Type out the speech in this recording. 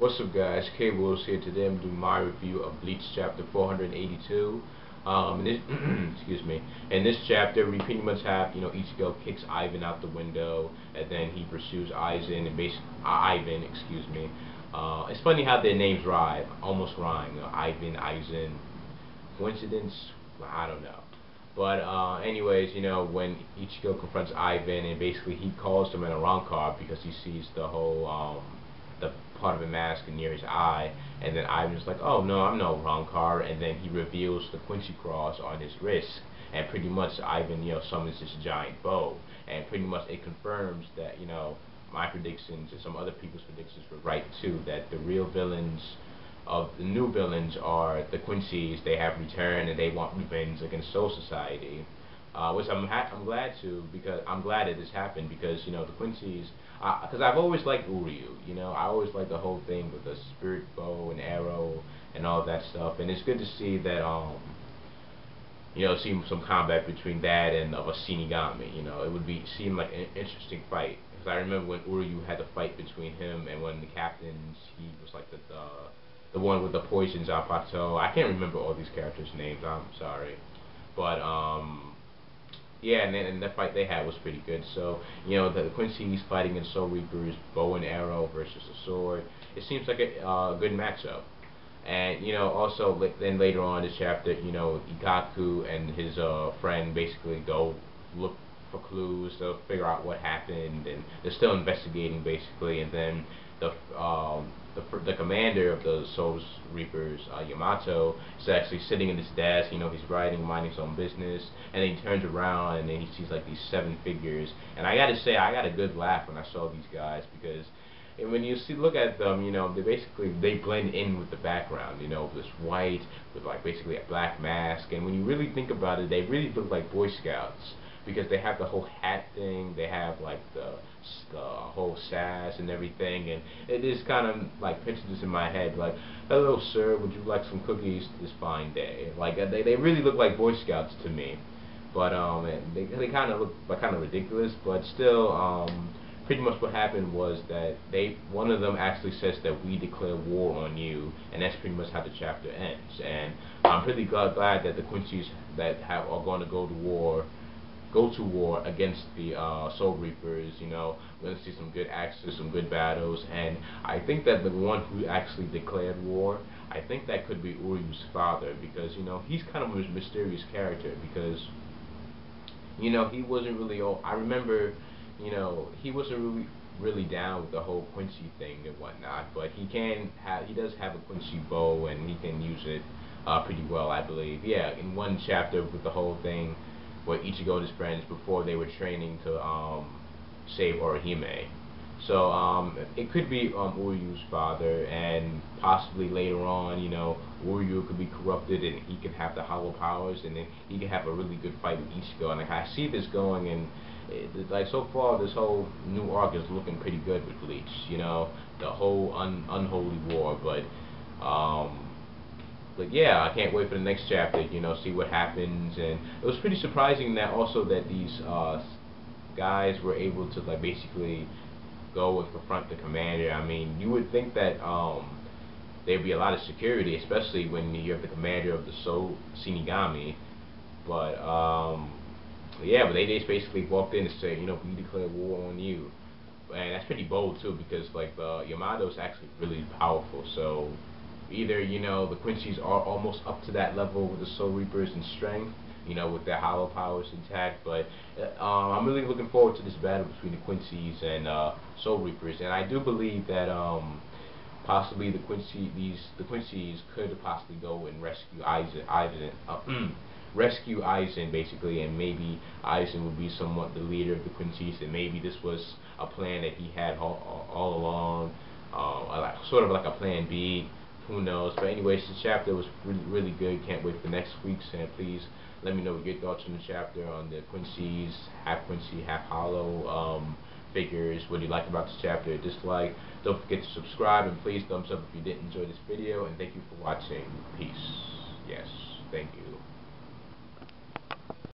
What's up, guys? K Wills here. Today I'm doing my review of Bleach chapter 482. This excuse me. In this chapter, we pretty much have Ichigo kicks Ivan out the window, and then he pursues Aizen and Ivan. Excuse me. It's funny how their names rhyme, almost rhyme. Ivan, Aizen. Coincidence? I don't know. But anyways, when Ichigo confronts Ivan, and basically he calls him an Arankar because he sees the whole the part of a mask near his eye, and then Ivan's like, oh no, I'm no Rancor, and then he reveals the Quincy cross on his wrist, and pretty much Ivan, summons this giant bow, and pretty much it confirms that, my predictions and some other people's predictions were right too, that the real villains of the new villains are the Quincy's. They have returned and they want revenge against Soul Society. Which I'm glad to, because I'm glad that this happened, because the Quincy's, because I've always liked Uryu, I always liked the whole thing with the spirit bow and arrow and all that stuff, and it's good to see that see some combat between that and of a Shinigami. It would seem like an interesting fight, because I remember when Uryu had the fight between him and one of the captains. He was like the one with the poison Zapato. I can't remember all these characters' names. I'm sorry, but yeah, and that fight they had was pretty good. So, the Quincy's fighting in Soul Reaper's bow and arrow versus a sword. It seems like a good matchup. And, also, then later on in the chapter, Ikaku and his friend basically go look for clues to figure out what happened, and they're still investigating, basically, and then the commander of the Soul Reapers, Yamato, is actually sitting at his desk. He's writing, minding his own business, and then he turns around and then he sees like these 7 figures. And I gotta say, I got a good laugh when I saw these guys, because when you look at them, they blend in with the background. This white with like basically a black mask, and when you really think about it, they really look like Boy Scouts, because they have the whole hat thing, they have like the whole sass and everything, and it is kind of like picture this in my head, like, hello sir, would you like some cookies this fine day? Like they really look like Boy Scouts to me, but they kind of look like kind of ridiculous, but still, pretty much what happened was that one of them actually says that we declare war on you, and that's pretty much how the chapter ends. And I'm pretty glad that the Quincy's that are going to go to war against the Soul Reapers. We're going to see some good actions, some good battles, and I think that the one who actually declared war, I think that could be Uryu's father, because he's kind of a mysterious character, because he wasn't really I remember he wasn't really down with the whole Quincy thing and whatnot, but he does have a Quincy bow, and he can use it pretty well, I believe. Yeah, in one chapter with the whole thing with Ichigo and his friends before they were training to save Orihime. So it could be Uryu's father, and possibly later on, Uryu could be corrupted and he could have the hollow powers, and then he could have a really good fight with Ichigo. And like, I see this going, and like so far this whole new arc is looking pretty good with Bleach. The whole unholy war, but yeah, I can't wait for the next chapter, see what happens. And it was pretty surprising that also that these guys were able to like basically go and confront the commander. I mean, you would think that there'd be a lot of security, especially when you have the commander of the Soul Shinigami. But yeah, but they just basically walked in and said, we declare war on you. And that's pretty bold too, because like Yamato's actually really powerful. So either the Quincy's are almost up to that level with the Soul Reapers in strength, with their hollow powers intact. But I'm really looking forward to this battle between the Quincy's and Soul Reapers, and I do believe that possibly the Quincy's could possibly go and rescue rescue Aizen, basically, and maybe Aizen would be somewhat the leader of the Quincy's, and maybe this was a plan that he had all along, like, sort of like a plan B. Who knows? But anyways, the chapter was really good. Can't wait for next week's, and please let me know your thoughts on the chapter, on the Quincy's, half Quincy, half hollow figures. What do you like about this chapter? Dislike. Don't forget to subscribe, and please thumbs up if you did enjoy this video, and thank you for watching. Peace. Yes, thank you.